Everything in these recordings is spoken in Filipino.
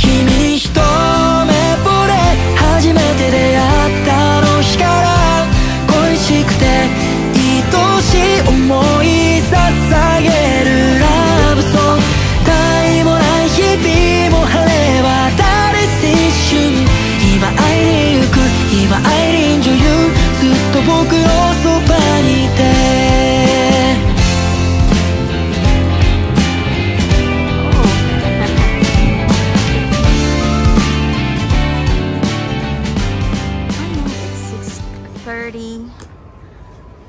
君に一目惚れ初めて出会ったあの日から恋しくて愛しい思い捧げるラブソング絶えもない日々も晴れ渡る一瞬今会いに行く今会いに女優ずっと僕のそばにいて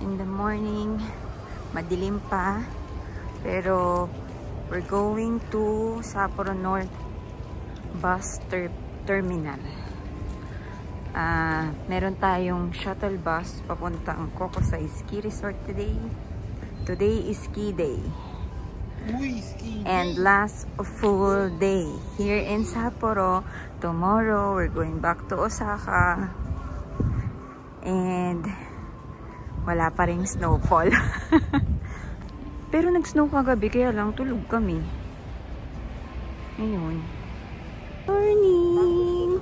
in the morning, madilim pa, pero we're going to Sapporo North Bus Terminal. Meron tayong shuttle bus papuntang Kokusai Ski Resort today. Today is ski day. And last full day here in Sapporo. Tomorrow, we're going back to Osaka. And wala pa ring snowfall. Pero nag-snow kagabi, kaya lang tulog kami. Ayun. Morning!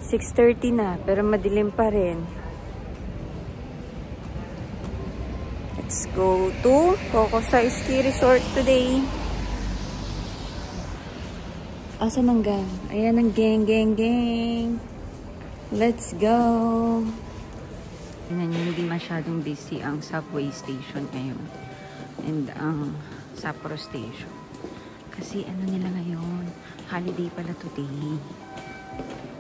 6:30 na, pero madilim pa rin. Let's go to Kokusai Ski Resort today. Asan ang gang? Ayan ang gang. Let's go! Tingnan nyo, hindi masyadong busy ang subway station ngayon. And ang Sapporo station. Kasi ano nila ngayon, holiday pala today.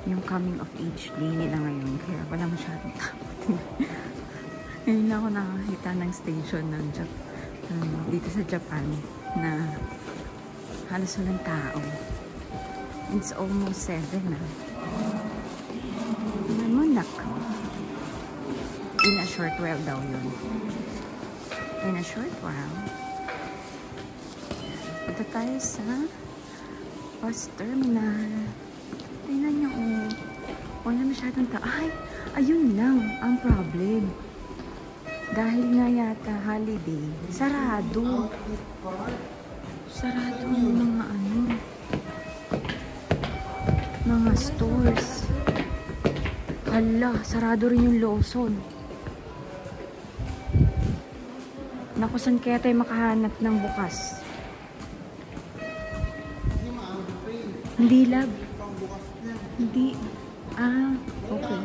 Yung coming of age day nila ngayon. Kaya wala masyadong tao. Ngayon na ako nakakita ng station ng dito sa Japan na halos walang tao. It's almost 7 na. In a short while daw yun. In a short while. Punta tayo sa bus terminal. Tingnan nyo, oh. Wala masyadong tao. Ay, ayun lang ang problem. Dahil nga yata holiday, sarado. Sarado yung mga mga stores. Hala, sarado rin yung Lawson. Naku, saan kaya tayo makahanap ng bukas? Hindi, lab. Hindi. Okay.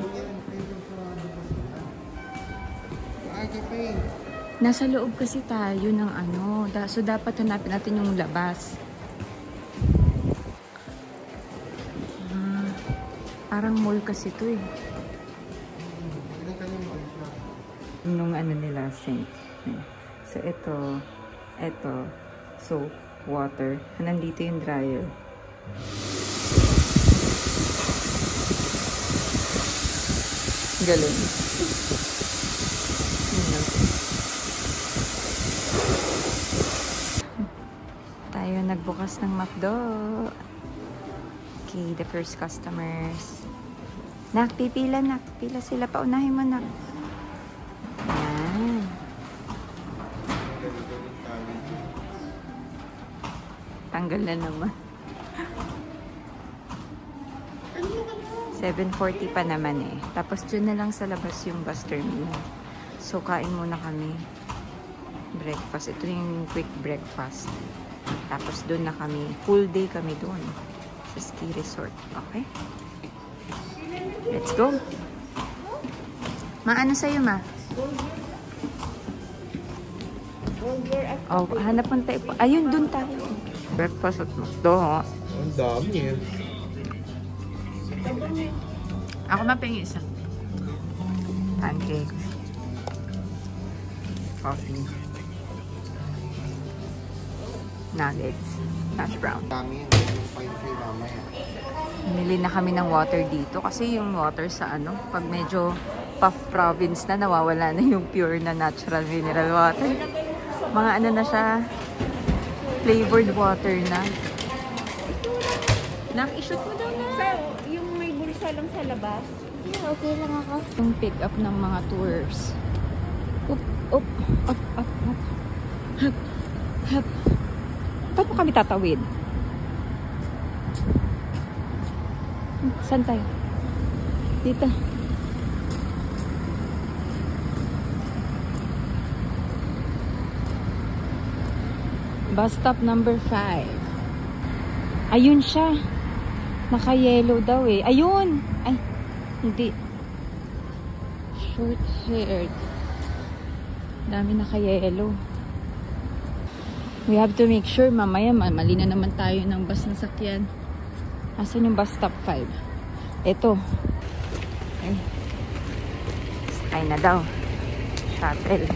Nasa loob kasi tayo ng so dapat hanapin natin yung labas. Parang mall kasi ito eh. Nung nila, sink. So, ito, soap, water. Nandito yung dryer. Galing. Tayo nagbukas ng McDo. Okay, the first customers. Nak, pipila nak. Pila sila. Paunahin mo nak. Yan. Tanggal na naman. 7:40 pa naman eh. Tapos dyan na lang sa labas yung bus terminal. So, kain muna kami. Breakfast. Ito yung quick breakfast. Tapos doon na kami. Full day kami doon. Sa ski resort. Okay? Let's go. Maano sa'yo, ma? Oh, hanap mo tayo. Ayun, dun tayo. Breakfast at McDo, ha? Ang dami eh. Ako mapingi isa. Pancake. Coffee. Nuggets. Hash brown. Dami. Nili na kami ng water dito kasi yung water sa pag medyo puff province na, nawawala na yung pure na natural mineral water. Mga na siya, flavored water na. Nak-ishoot mo daw na. Yung may bulsa lang sa labas. Yeah, okay lang ako. Yung pick up ng mga tours. Up, up, up, up, up. Hop, hop. Paano kami tatawid? Saan tayo? Dito. Bus stop number 5. Ayun siya. Naka-yellow daw eh. Ayun! Ay, hindi. Short haired. Dami naka-yellow. We have to make sure mamaya mali na naman tayo ng bus na sakyan. Asan yung bus stop 5? Ito. Ay. Sakay na daw. Shuttle.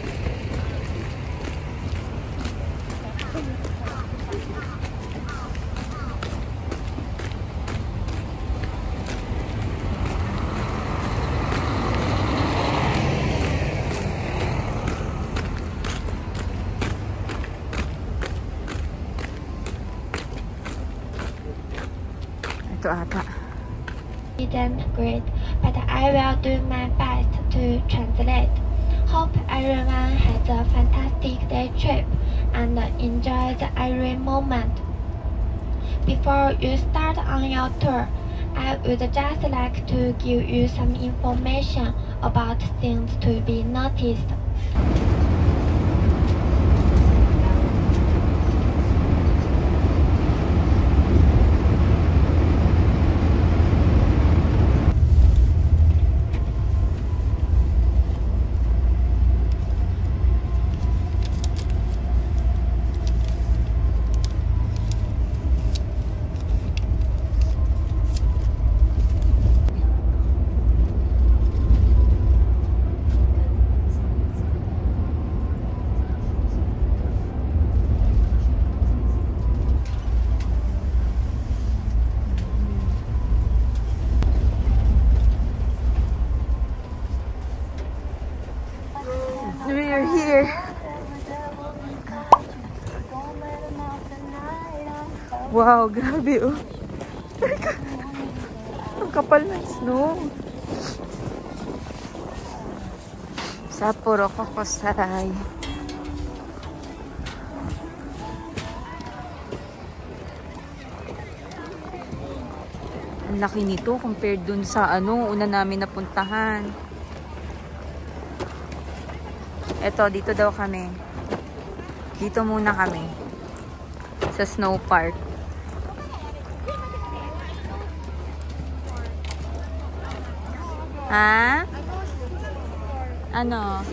Ito ata. Didn't great, but I will do my best to translate. Hope everyone has a fantastic day trip and enjoys every moment. Before you start on your tour, I would just like to give you some information about things to be noticed. We're here. Wow, grabe oh. Ang kapal ng snow. Sapporo Kokusai. Ang laki nito compared dun sa una namin napuntahan. Eto, dito daw kami. Dito muna kami. Sa snow park. Ha? Ano?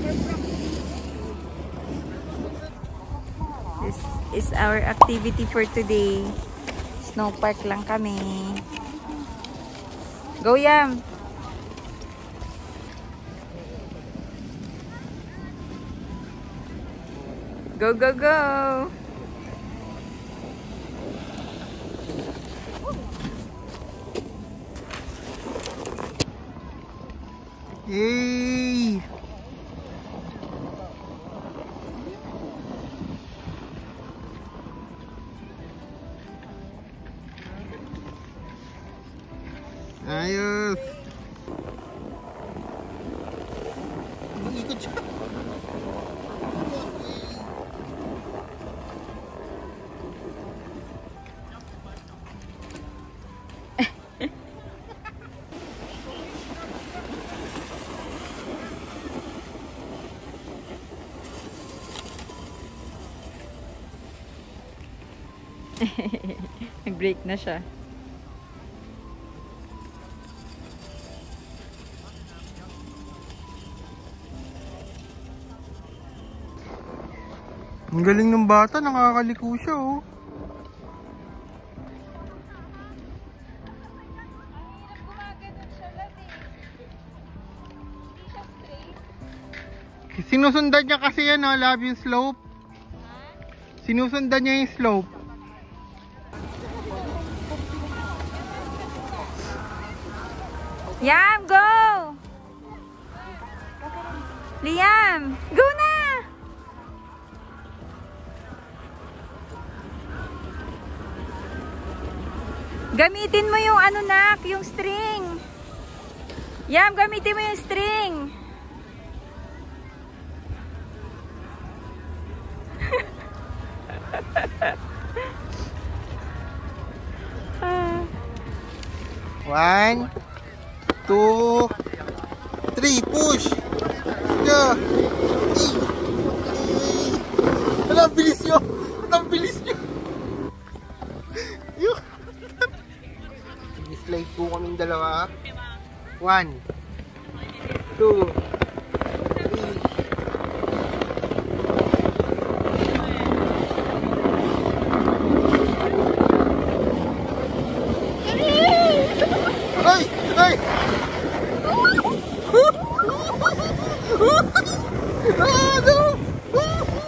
This is our activity for today. Snow park lang kami. Go, Yam! Go, go, go! Yay! Ayos! Mag-ikot siya. Nag-break na siya. Ang galing ng bata, nakakaliko siya oh. Sinusundan niya kasi yan oh, love yung slope. Sinusundan niya yung slope. Yam, go! Liam, go na! Gamitin mo yung nak, yung string. Yam, gamitin mo yung string. 1, 2, 3. Push! Yeah. Ang bilis nyo! Ang bilis nyo! Slide po kaming dalawa. 1, 2, 3. Ay! Ay! Ah, no! No!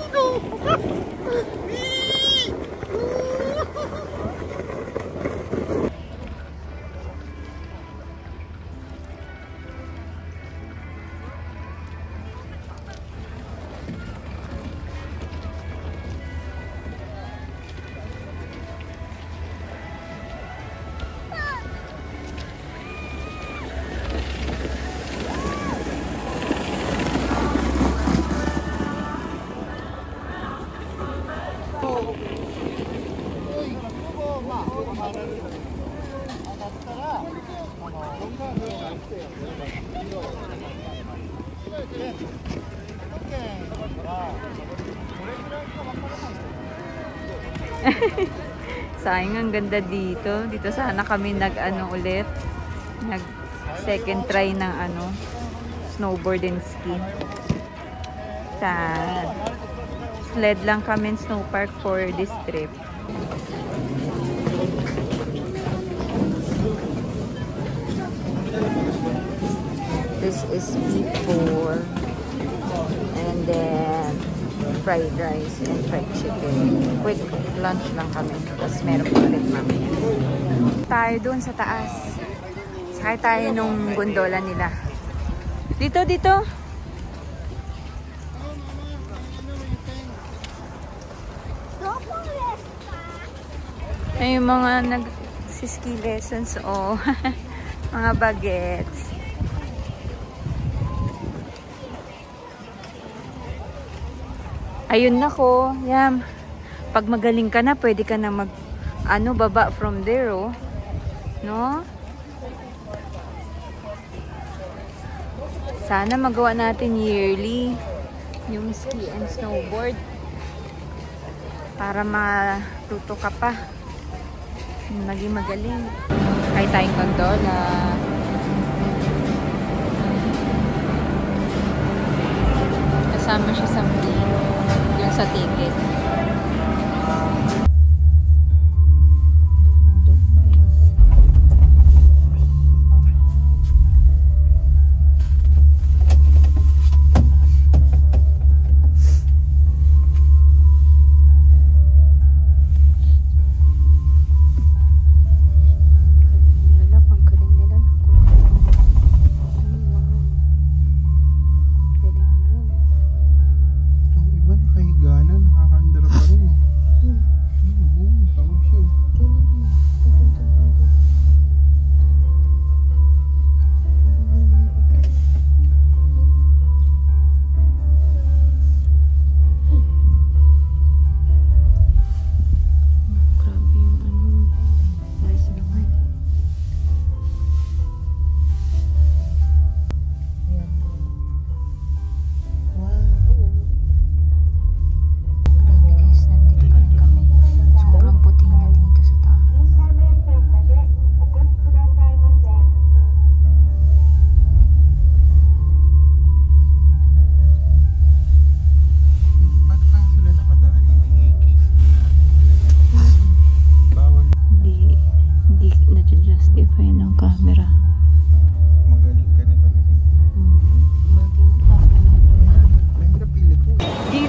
Sayang, ang ganda dito. Dito sana kami nag-ano ulit. Nag second try ng ano, snowboard and ski. Sad. Sled lang kami in snow park for this trip. This is before, and then fried rice and fried chicken. Quick lunch lang kami. Tapos meron po ulit mamaya. Tayo doon sa taas. Sakay tayo nung gondola nila. Dito, dito. Ay, yung mga nag-ski lessons o mga bagets. Ayun na ko. Yan. Pag magaling ka na, pwede ka na baba from there, oh. No? Sana magawa natin yearly yung ski and snowboard para matuto ka pa. Naging magaling. Kaya tayong gondola. Kasama siya sa fee. Yung sa ticket.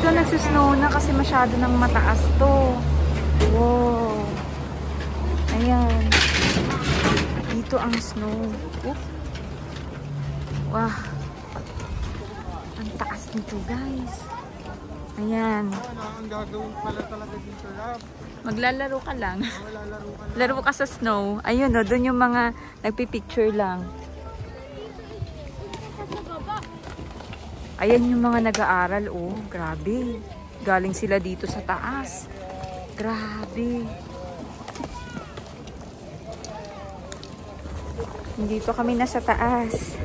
Nagsusnow na kasi masyado ng mataas to. Wow. Ayan. Dito ang snow. Oop. Wow. Ang taas nito, guys. Ayan. Ang gagawin pala talaga dito, Rob. Maglalaro ka lang. Laro ka sa snow. Ayun, no, doon yung mga nagpipicture lang. Ayan yung mga nag-aaral, oh. Grabe. Galing sila dito sa taas. Grabe. Dito kami nasa taas.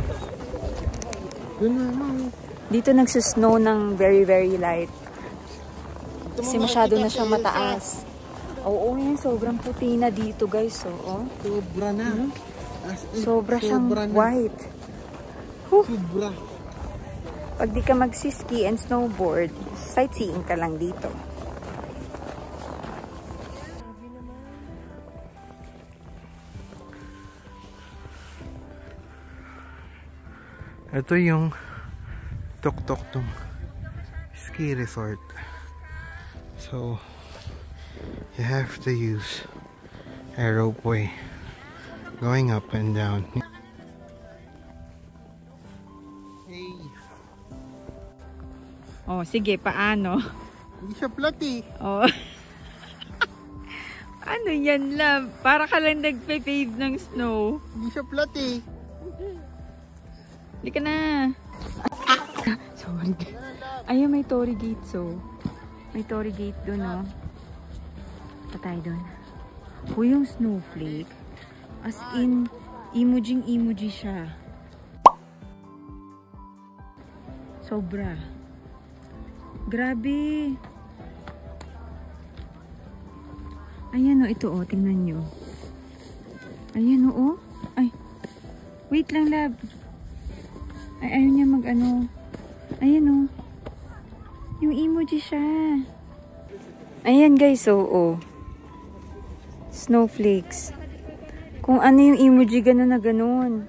Yun na. Dito nagsusnow ng very, very light. Kasi masyado na siyang mataas. Oo, yan. Sobrang puti na dito, guys. Oo. Sobra na. Sobra siyang sobra na. white. Sobra. Pag di ka magsiski and snowboard, sightseeing ka lang dito. Ito yung Toktok ski resort. So you have to use a ropeway going up and down. Hey. Oh, sige, paano? Hindi siya flat eh. Oh. Ano yan lang? Para ka lang nagpe-pave ng snow. Hindi siya flat eh. Hindi ka na. Sorry. Ayun, may Torii Gate, so. May Torii Gate doon, oh. Patay doon. Yung snowflake. As in, emoji siya. Sobra. Grabe. Ayan, oh. Ito, oh. Tingnan nyo. Ayan, oh. Ay. Wait lang, lab. Ay, ayaw niya mag-ano. Ayan, oh. Yung emoji siya. Ayan, guys, oh. Snowflakes. Kung ano yung emoji, gano'n na gano'n.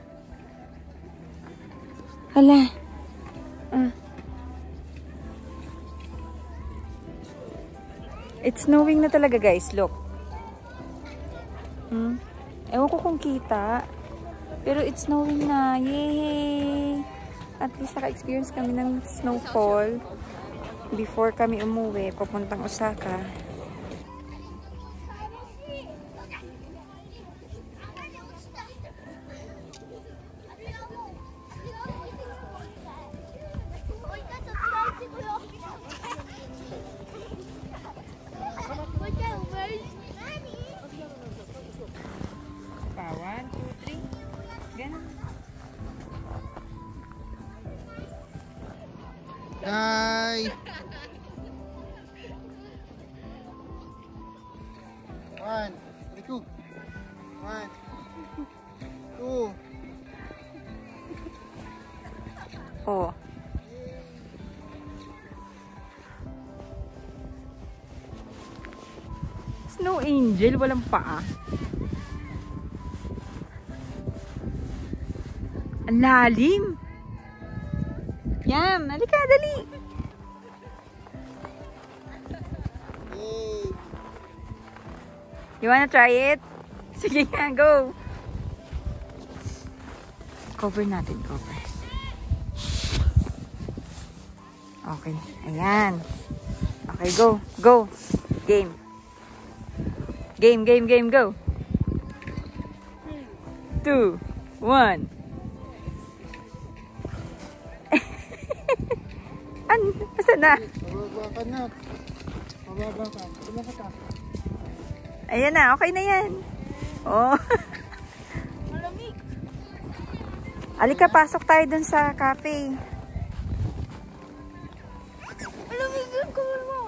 Hala. It's snowing na talaga, guys. Look. Ewan ko kung kita. Pero it's snowing na. Yay! At least naka-experience kami ng snowfall before kami umuwi papuntang Osaka. One, two, three. Ganun. Hi! One, two. One, two. Oh. Snow Angel, walang paa. Ang lalim. Yam, halika, dali. Hey. You wanna try it? Sige nga, go. Cover natin, cover. Okay, ayan. Okay, go, go. Game. Game, game, game, go. 2, 1. Asa na? Mababa ka na. Mababa ka. Mababa ka. Ayan na, okay na yan. Oh. Malamig. Alika, pasok tayo dun sa cafe. Malamig yung cover mo.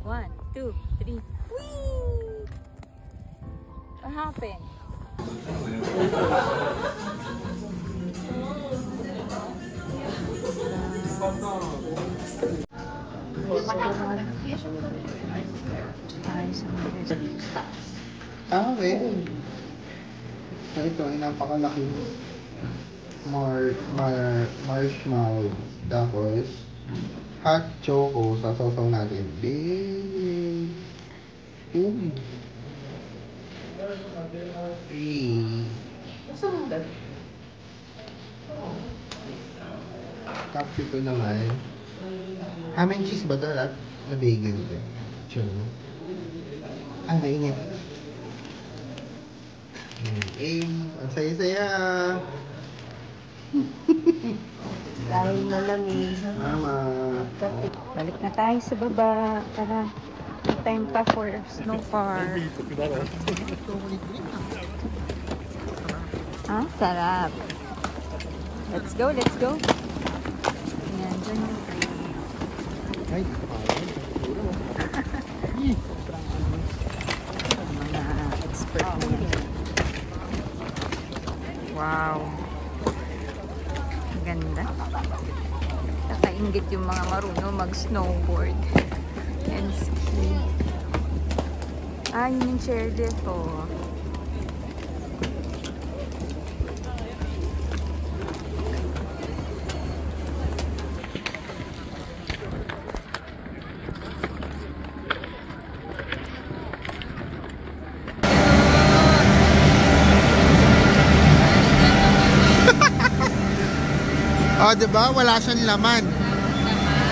1, 2, 3. Whee! What happened? Okay. Ito ay napakalaki. Marshmallow. Tapos, hot choco. Sasasaw natin. Big. Boom. 3. Tapos ito naman. Ham and cheese ba ito? At na bagel ito. Sure. Ang mainit. Ang saya-saya. Dahil malamig. Mama. Balik na tayo sa baba. Tara. Time pa for snow park. Ah, sarap. Let's go, let's go. Ayan, dyan yung train. Ay, Mga expert na yan. Wow. Ang ganda. Nakaingit yung mga marunong mag-snowboard and ski. Ah, yun yung chairlift oh. oh, diba? Wala siyang laman.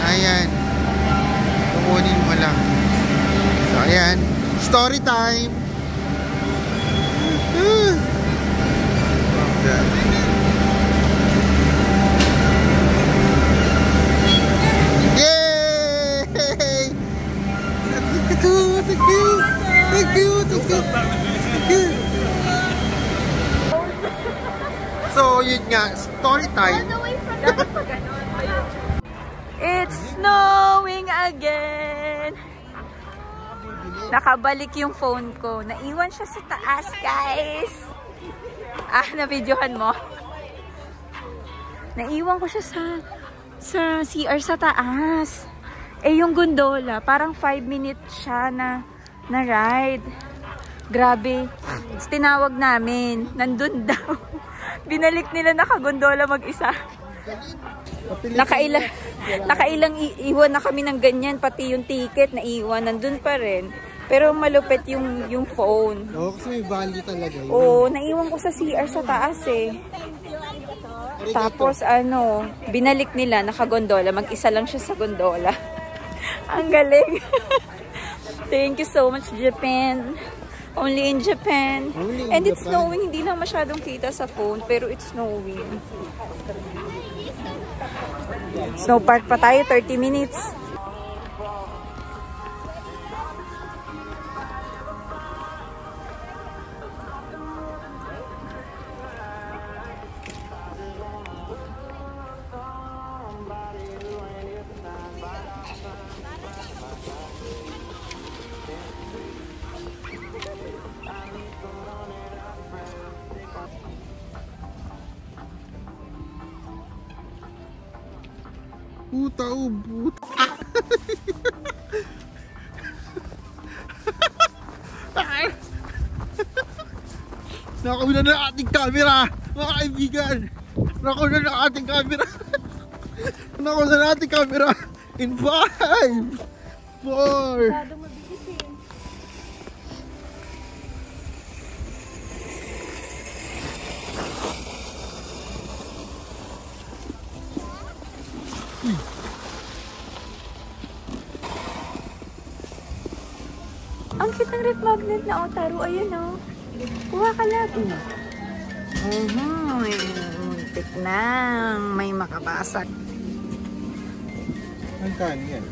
Ayan. Kukunin mo lang. So, ayan. Story time. Yay! Thank you! Thank you! Thank you! Thank you! Thank you! So, yun nga. Story time. It's snowing again! Nakabalik yung phone ko. Naiwan siya sa taas, guys. Ah, na-videohan mo? Naiwan ko siya sa CR sa taas. Eh, yung gondola, parang 5 minutes siya na ride. Grabe. Tinawag namin. Nandun daw. Binalik nila nakagondola mag-isa. Nakailang iwan na kami ng ganyan. Pati yung ticket na iwan. Nandun pa rin. Pero malupit yung phone. Oo, kasi may value talaga yun. Oo, naiwan ko sa CR sa taas eh. Tapos ano, binalik nila nakagondola. Mag-isa lang siya sa gondola. Ang galing. Thank you so much, Japan. Only in Japan. And it's snowing. Hindi lang masyadong kita sa phone, pero it's snowing. Snow park pa tayo, 30 minutes. Puta, puta. Nakawala na ating camera, mga kaibigan. Nakawala na ating camera. Nakawala na ating camera. In 5, 4. Ang cute ng ref magnet na Otaru. Ayun o. Kuha ka lang. Muntik nang may makabasag. Ang kan yan?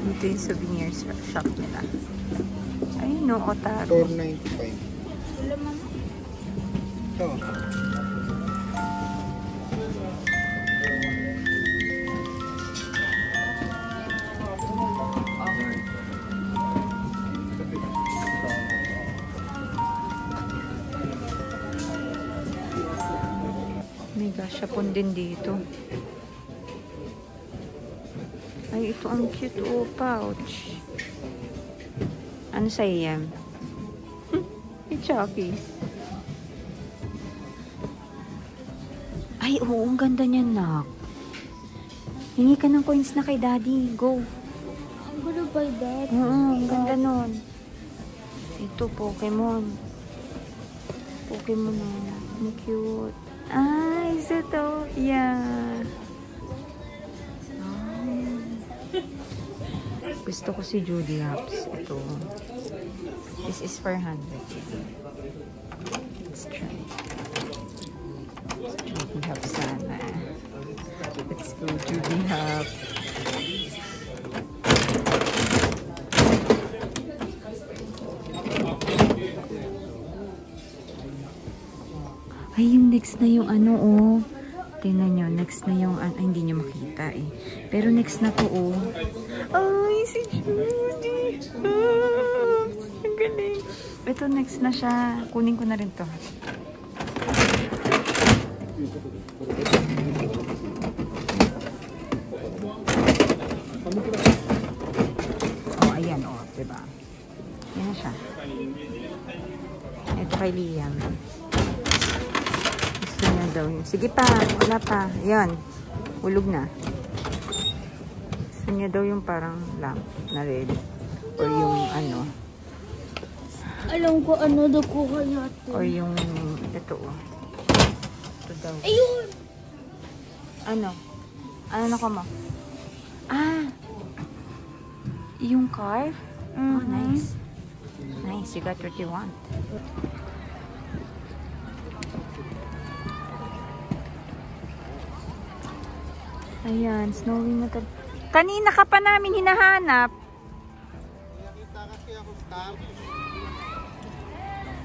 Ito yung souvenir shop nila. Ayun o, Otaru. 495. Ito. My gosh, Japon din dito. Ay, ito ang cute oh, pouch. Ano sa'yo yan? Hey, Chucky. Ay, oo, ang ganda niyan, nak. Hingi ka ng coins na kay Daddy. Go. I'm gonna buy that. Oo, ang ganda nun. Ito, Pokemon. Pokemon na. Ang cute. Ah, isa to. Yeah. Gusto ko si Judy Hops. Ito. This is 400. Let's try. Judy Hops sana. Let's go, Judy Hops. Ay, yung next na yung ano, oh. Tingnan nyo, next na yung, ay, hindi nyo makita eh. Pero next na to, oh. Ay, si Judy. Oh, ang galing. Ito, next na siya. Kunin ko na rin to. Oh, ayan, oh. Diba? Yan na siya. Ito kay Liam. Gusto niya daw yun. Sige pa, wala pa. Ayan. Ulog na. Gusto niya daw yung parang lamp na red. Or yung ano. Alam ko ano daw ko kaya ito. Or yung ito. Ito daw. Ayun! Ano? Ano na ko mo? Ah! Yung car? Oh, nice. Nice. You got what you want. Ayan. Snowing na talaga. Kanina ka pa namin hinahanap. Nakita kasi ako stamp.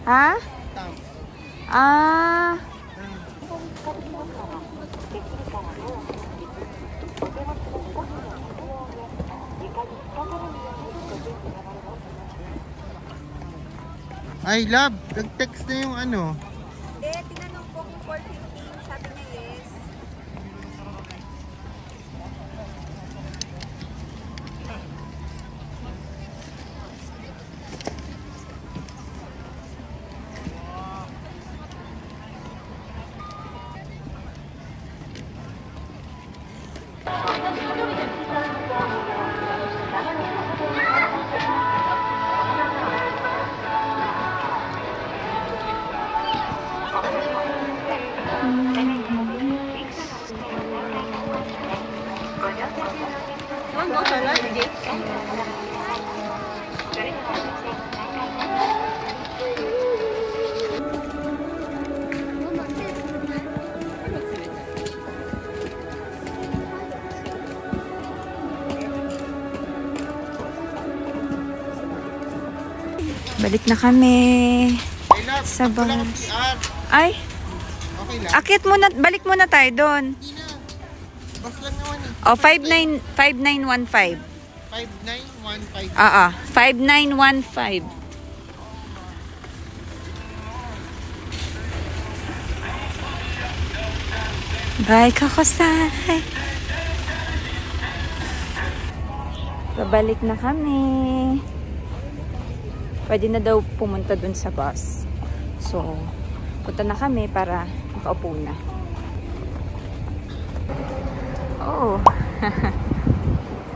Ha? Stamp. Ah. Ay, love. Nag-text na yung ano. Tinanong ko kung 4:15. Sabi niya yes. Balik na kami. Ay, love. Sa Ako lang ang bus. PR. Ay, Okay lang. akit muna, balik muna tayo doon. Hindi na. Bus lang naman eh. O, 5915. 5915. 5915. Bye, Kakosay. Babalik na kami. Pwede na daw pumunta dun sa bus. So, punta na kami para makaupo na. Oh.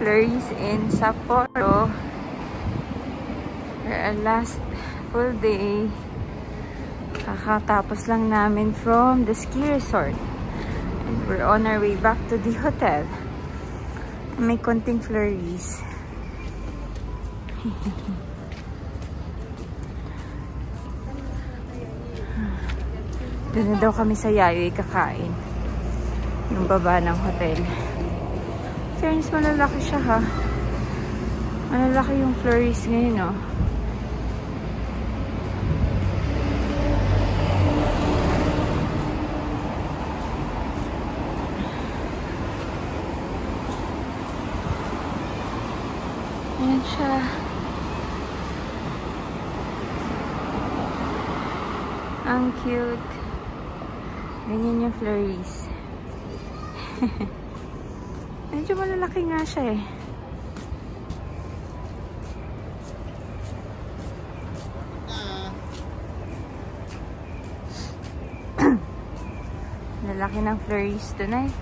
Flurries in Sapporo. For our last full day. Kakatapos lang namin from the ski resort. And we're on our way back to the hotel. May konting flurries. Doon na daw kami sa Yayoy kakain. Yung baba ng hotel. Fairness, malalaki siya ha. Malalaki yung flurries ngayon, no? Ayan siya. Ang cute. Ganyan yung flurries. Medyo malalaki nga siya eh. Lalaki ng flurries tonight.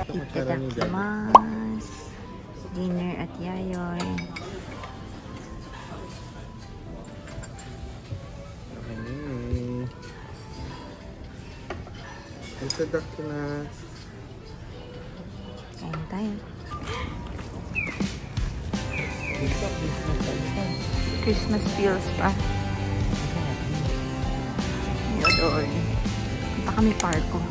Itadakimasu. Dinner at Yayoy. Itadakimasu. Kain tayo. Christmas feels pa. Doon. Punta kami parko.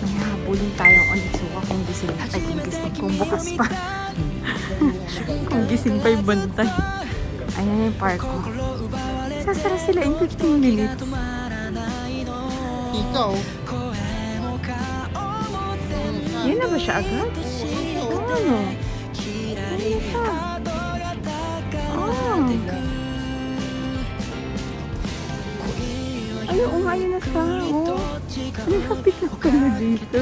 May habulin tayong Onitsuka kung gising. Ay, kung gising. Kung bukas pa. Kung gising pa yung bantay. Ayan yung park ko. Sasara sila in 15 minutes. Ikaw? Yun na ba siya agad? Ano? Ano siya? Oh. Ay, umayo na siya. Oh. Nilapit na kami dito.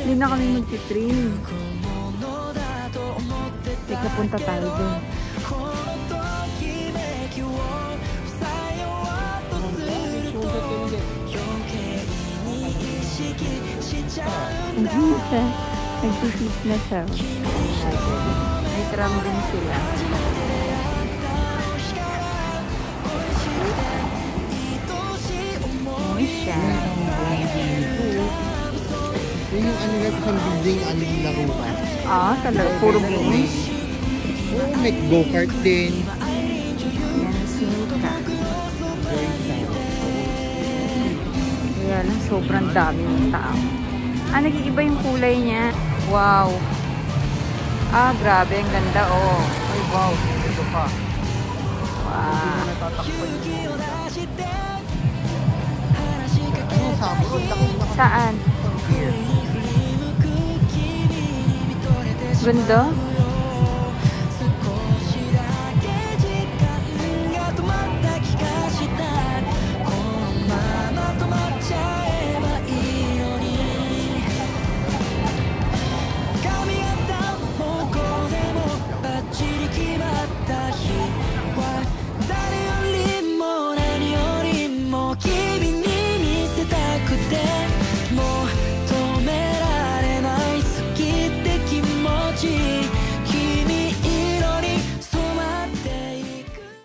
Hindi na kami mag-train. Teka, punta tayo dun. Hindi na siya. Nag-fit na siya. May tram din sila. Ano siya? Yung ano na isang building, ano yung laruan. Ah, talaga. Puro games. Oo, may go-kart din. Yan, sinuka. Kaya lang, sobrang dami ng tao. Ah, nag-iiba yung kulay niya. Wow. Ah, grabe. Ang ganda, oh. Ay, wow. Ito pa. Wow. Natatakpan yung ano, sabon. Saan? Here. Ganda?